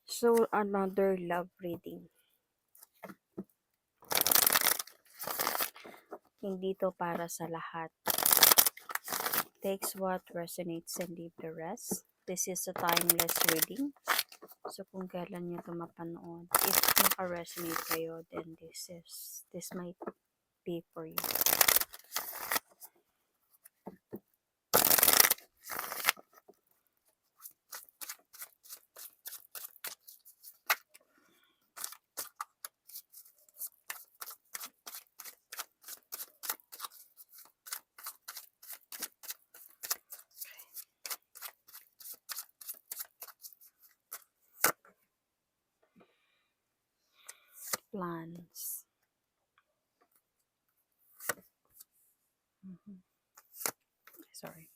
So, another love reading. Hindi to para sa lahat. Takes what resonates and leave the rest. This is a timeless reading. So, kung kailan nyo ito mapanood, if naka-resonate kayo, then this might be for you. Plans. Sorry.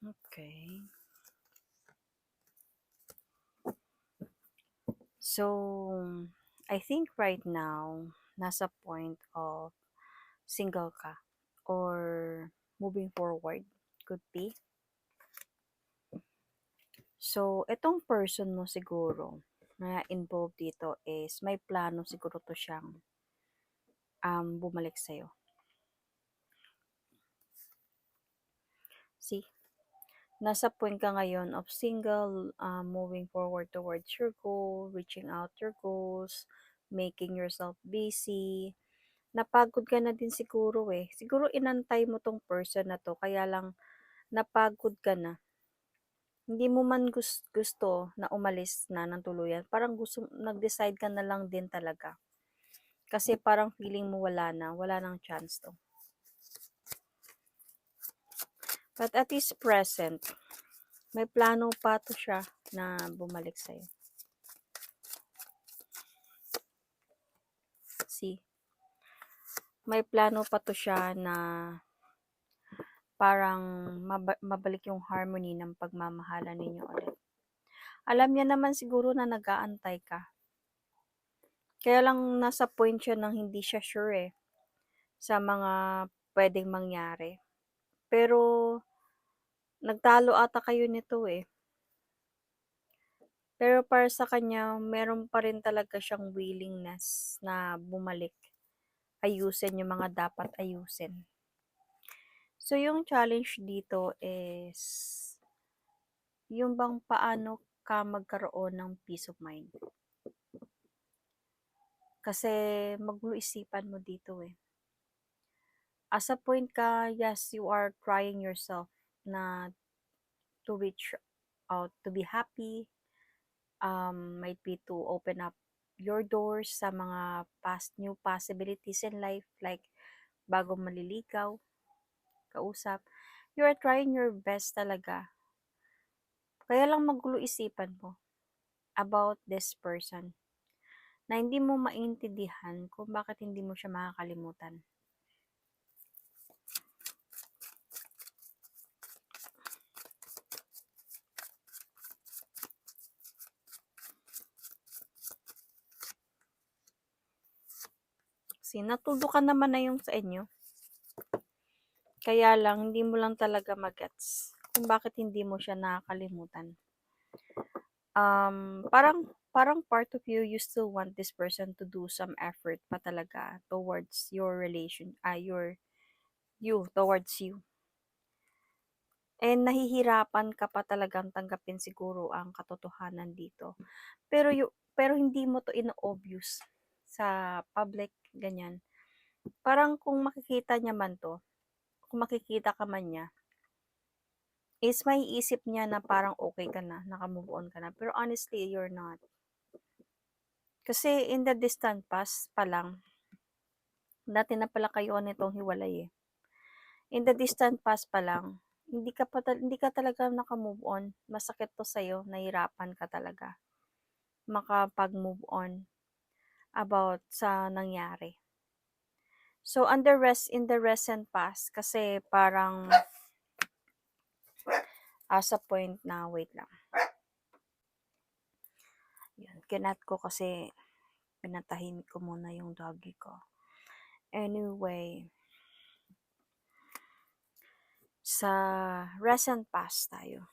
Okay. So, I think right now, nasa point of single ka or moving forward could be. So, itong person mo siguro na involved dito is may plano siguro to siyang bumalik sa'yo. See? Nasa point ka ngayon of single, moving forward towards your goal, reaching out your goals, making yourself busy. Napagod ka na din siguro eh. Siguro inantay mo tong person na to, kaya lang napagod ka na. Hindi mo man gusto na umalis na ng tuluyan. Parang nag-decide ka na lang din talaga. Kasi parang feeling mo wala nang chance to. But at this present, may plano pa to siya na bumalik sa'yo. See? May plano pa to siya na parang mabalik yung harmony ng pagmamahalan ninyo ulit. Alam niya naman siguro na nag-aantay ka. Kaya lang nasa point siya ng hindi siya sure eh, sa mga pwedeng mangyari. Pero, nagtalo ata kayo nito eh. Pero para sa kanya, meron pa rin talaga siyang willingness na bumalik. Ayusin yung mga dapat ayusin. So, yung challenge dito is, yung bang paano ka magkaroon ng peace of mind. Kasi, magulo isipan mo dito eh. As a point ka, yes, you are trying yourself na to reach out, to be happy, might be to open up your doors sa mga new possibilities in life, like bagong maliligaw, kausap. You are trying your best talaga. Kaya lang magulo isipan mo about this person na hindi mo maintindihan kung bakit hindi mo siya makakalimutan. Kasi natudukan naman na yung sa inyo. Kaya lang, hindi mo lang talaga magets kung bakit hindi mo siya nakakalimutan. Parang part of you, you still want this person to do some effort pa talaga towards your towards you. And nahihirapan ka pa talagang tanggapin siguro ang katotohanan dito. Pero hindi mo to ino-obvious sa public, ganyan. Parang kung makikita niya man to, kung makikita ka man niya, is may isip niya na parang okay ka na, naka-move on ka na. Pero honestly, you're not. Kasi in the distant past pa lang, dati na pala kayo nitong hiwalay eh. In the distant past pa lang, hindi ka talaga naka-move on. Masakit to sa'yo, nahirapan ka talaga makapag-move on about sa nangyari. So, in the recent past, kasi parang as a point na, wait lang. kinat ko kasi pinatahimik ko muna yung doggy ko. Anyway, sa recent past tayo.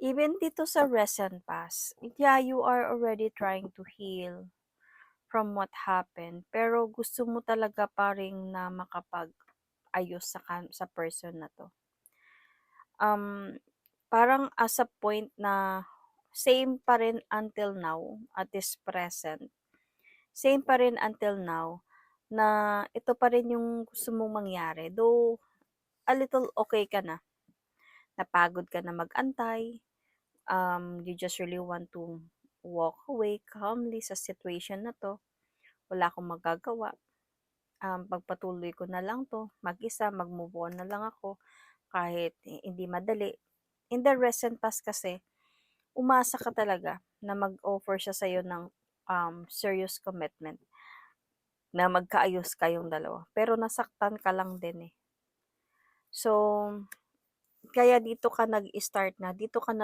Even dito sa recent past, yeah, you are already trying to heal from what happened, pero gusto mo talaga pa rin na makapag-ayos sa person na to. Um, Parang as a point na same pa rin until now, at this present. Same pa rin until now na ito pa rin yung gusto mong mangyari. Though a little okay ka na, napagod ka na mag-antay, you just really want to walk away calmly sa situation na 'to. Wala akong magagawa, pagpatuloy ko na lang 'to mag-isa, mag-move on na lang ako kahit hindi madali. In the recent past kasi, umasa ka talaga na mag-offer siya sa'yo ng, serious commitment na magkaayos kayong dalawa, pero nasaktan ka lang din, eh. So, kaya dito ka na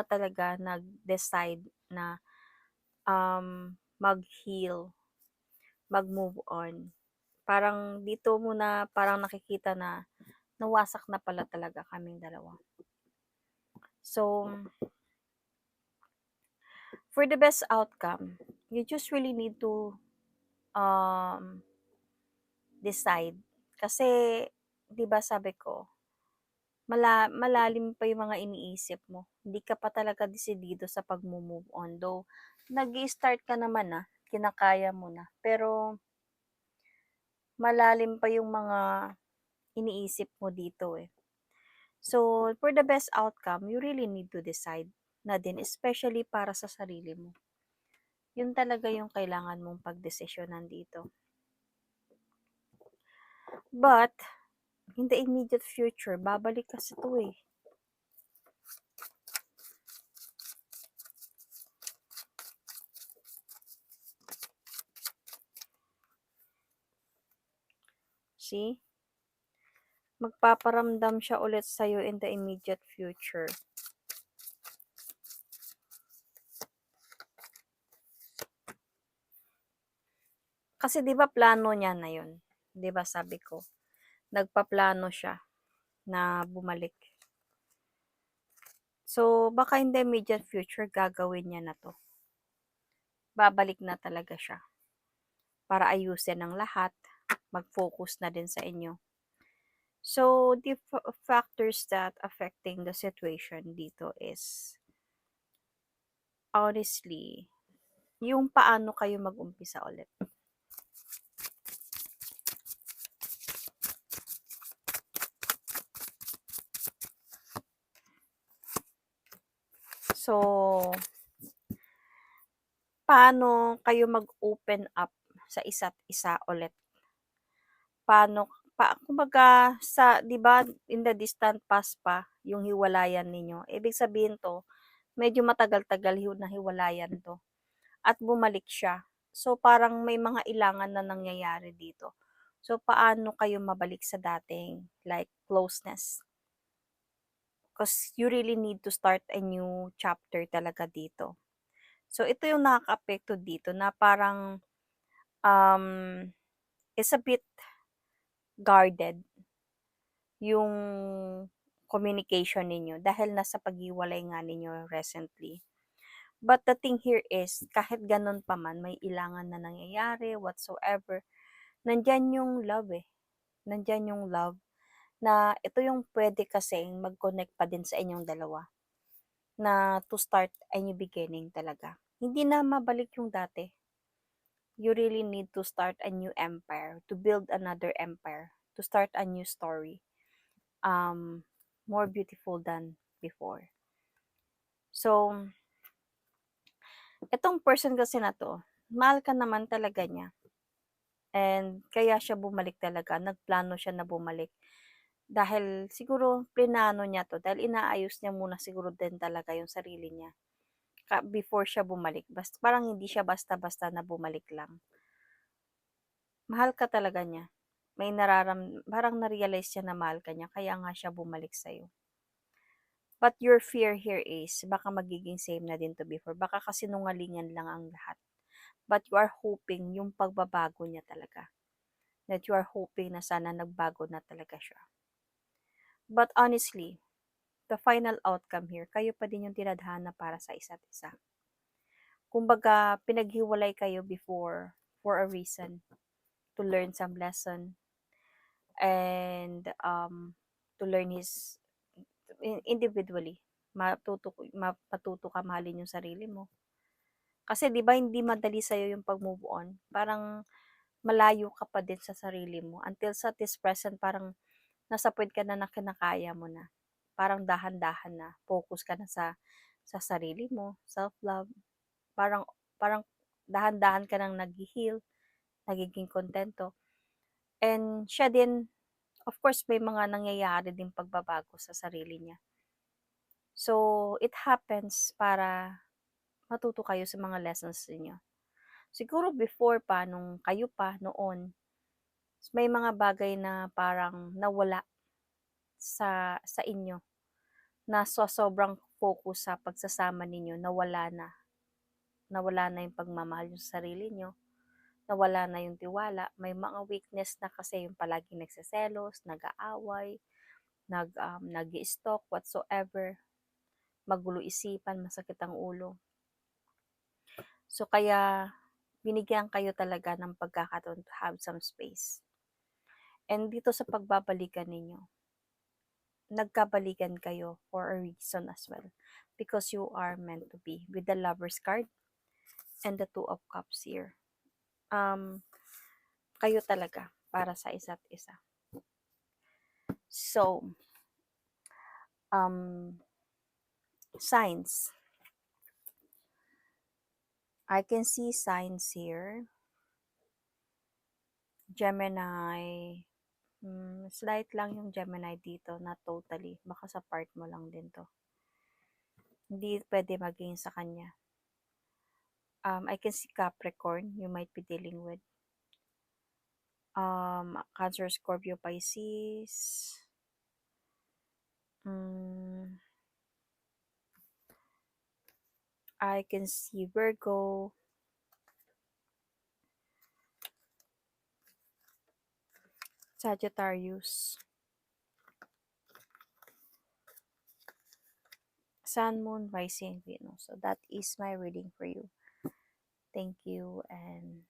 talaga nag-decide na, mag-heal, mag-move on. Parang dito mo na parang nakikita na nawasak na pala talaga kaming dalawa. So, for the best outcome, you just really need to, um, decide. Kasi 'di ba sabi ko, malalim pa yung mga iniisip mo. Hindi ka pa talaga desidido sa pagmo-move on. Though nag-i-start ka naman na, kinakaya mo na, pero malalim pa yung mga iniisip mo dito, eh. So, for the best outcome, you really need to decide na din, especially para sa sarili mo. Yun talaga yung kailangan mong pagdesisyonan dito. But, in the immediate future, babalik kasi to, eh. See? Magpaparamdam siya ulit sa'yo in the immediate future. Kasi 'di ba plano niya na 'yun, 'di ba sabi ko, nagpaplano siya na bumalik. So, baka in the immediate future gagawin niya na 'to. Babalik na talaga siya para ayusin ang lahat, mag-focus na din sa inyo. So, the factors that affecting the situation dito is honestly, yung paano kayo mag-umpisa ulit. So, paano kayo mag-open up sa isa't isa ulit? Paano kumbaga sa 'di ba in the distant past pa yung hiwalayan ninyo, ibig sabihin 'to medyo matagal-tagal na hiwalayan 'to at bumalik siya. So, parang may mga ilangan na nangyayari dito. So, paano kayo mabalik sa dating like closeness? Because you really need to start a new chapter talaga dito. So, ito yung nakakaapekto dito na parang, um, is a bit guarded yung communication ninyo dahil nasa paghiwalay nga ninyo recently. But the thing here is, kahit ganun pa man, may ilangan na nangyayari, whatsoever, nandyan yung love, eh. Nandyan yung love na ito yung pwede kasing mag-connect pa din sa inyong dalawa na to start a new beginning talaga. Hindi na mabalik yung dati. You really need to start a new empire, to build another empire, to start a new story, more beautiful than before. So, itong person kasi na 'to, mahal ka naman talaga niya and kaya siya bumalik talaga, nagplano siya na bumalik. Dahil siguro plinano niya 'to, dahil inaayos niya muna siguro din talaga yung sarili niya. before siya bumalik. Parang hindi siya basta-basta na bumalik lang. Mahal ka talaga niya. Parang na-realize niya na mahal ka niya, kaya nga siya bumalik sa'yo. But your fear here is, baka magiging same na din to before. Baka kasinungalingan lang ang lahat. But you are hoping yung pagbabago niya talaga. That you are hoping na sana nagbago na talaga siya. But honestly, the final outcome here, kayo pa din yung tinadhana para sa isa't isa. Kumbaga, pinaghiwalay kayo before for a reason, to learn some lesson, and to learn individually. Matuto ka mahalin yung sarili mo. Kasi 'di ba hindi madali sa'yo yung pag-move on. Parang malayo ka pa din sa sarili mo until sa this present parang nasa point ka na na kinakaya mo na. Parang dahan-dahan na, focus ka na sa sarili mo, self-love. Parang parang dahan-dahan ka nang naghi-heal, nagiging kontento. And siya din, of course, may mga nangyayari din pagbabago sa sarili niya. So, it happens para matuto kayo sa mga lessons niyo. Siguro before pa, nung kayo pa noon, may mga bagay na parang nawala sa inyo, na sobrang focus sa pagsasama ninyo, nawala na. Nawala na yung pagmamahal niyo sa sarili niyo, nawala na yung tiwala. May mga weakness na kasi yung palaging nagseselos, nag-aaway, nag-i-stalk, whatsoever, magulo isipan, masakit ang ulo. So, kaya binigyan kayo talaga ng pagkakataon to have some space. And dito sa pagbabalikan ninyo, nagkabalikan kayo for a reason as well. Because you are meant to be, with the Lover's card and the Two of Cups here. Kayo talaga para sa isa't isa. So, signs. I can see signs here. Gemini. Slight lang yung Gemini dito, not totally. Baka sa part mo lang din to. Hindi pwede maging sa kanya. I can see Capricorn, you might be dealing with. Cancer, Scorpio, Pisces. I can see Virgo. Sagittarius. Sun, Moon, Rising, Venus. So that is my reading for you. Thank you and